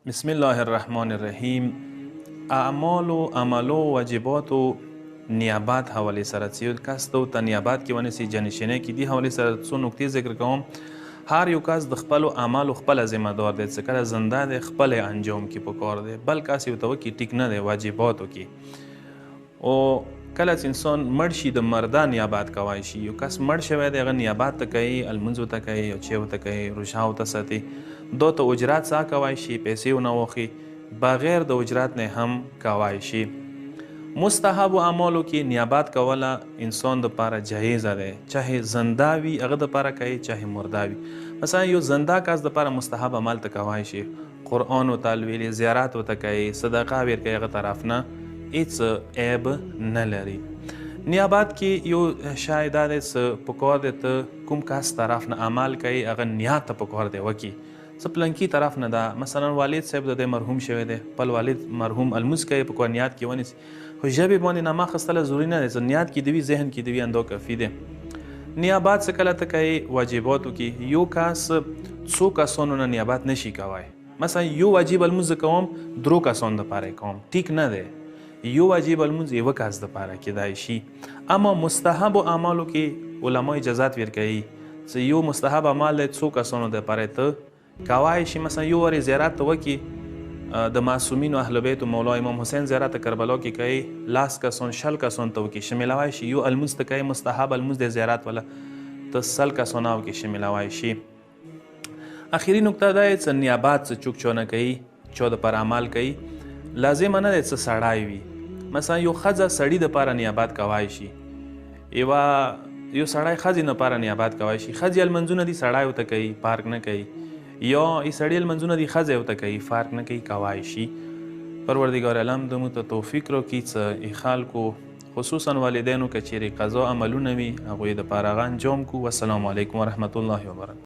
بسم الله الرحمن الرحیم. اعمال و عملو و واجبات و نیابات حواله سره چې کس ته نیابات کې ونیسي جانشینۍ کې دي حواله سره څو نکتې ذکر کوم. هر یو کس د خپلو اعمالو خپله ذمه دار دی چې کله زنده دی خپل انجام کې پکار دی، بل کس یو ته وکړي ټیک نه دی واجباتو کې. او کله چې انسان مړ شي د مرده نیابات کوای شي. یو کس مړ شوی دی هغه نیابات ته کوي، المنځ ورته کوي، چیو ته کوي، روژه ورته ساتي. دو ته اجرات څه کوای شي، پیسې ونه واخلي، بغیر د اجرات نه هم کوای شي. مستحب اعمالو کې نیابات کوله انسان د پاره جایزه ده، چاهے زنده وي هغه د پاره کوي، چاهے مرده وي. مثلا یو زنده کس د پاره مستحب عمل ته کوای شي، قرآن ورته لولي، زیارت ورته کوي، صدقه ورکوي، هغه طرف نه هیڅ عیب نه لري. نیابات کې یو شای دا دی چې پکار دی ته کوم کس طرف نه عمل کوي هغه نیت ته پکار دی وکړي. څه پلنکي طرف نه ده، مثلا والد صاحب د مرحوم شوی دی، خپل والد مرحوم الموس کوي، په نیت کې ونیسي. خو ژبې باندې نامه اخیستله ضروري نه دی، چې نیت کې دی وي، ذهن کې دی وي، اندو کافي دی. نیابات څه کله ته کوي واجباتو کې یو کس څو کسانو نه نیابات نشي کوای. مثلا یو واجب الموز کوم درو کسانو دپاره کوم، ټیک نه دی. یو واجب الموز یو کس دپاره کیدای شي. اما مستحب اعمالو کې علما اجازت ورکوي چې یو مستحب عمل دی څو کسانو دپاره ته کوای شي. مثلا یو وری زیارت ته وکړي د معصومینو اهل بیت مولا امام حسین زیارت کربلا کې کوي، لاس کسان شل کسان ته وکړي شاملوای شي. یو الموز ته کوي مستحب الموز د زیارت ولا ته سل کسان او کې شاملوای شي. اخیری نکته دا چې نیابات څه چوک چونه کوي، چا د پر عمل کوي، لازم نه دی چې سړی وي. مثلا یو ښځه سړي د پاره نیابات کوای شي، یو سړی ښځې نه پاره نیابات کوای شي. ښځې المنځونه دي سړی ورته کوي، پارک نه کوي، یا ای سړی المنځونه دي ښځې ورته کوي، فرق نه کوي، کوای شي. پروردګار عالم د موږ ته توفیق راکړي چې ای خلکو خصوصا والدینو که چیرې قضا عملونه وي هغوی د پاره هغه انجام کو. والسلام علیکم ورحمة الله وبرکاته.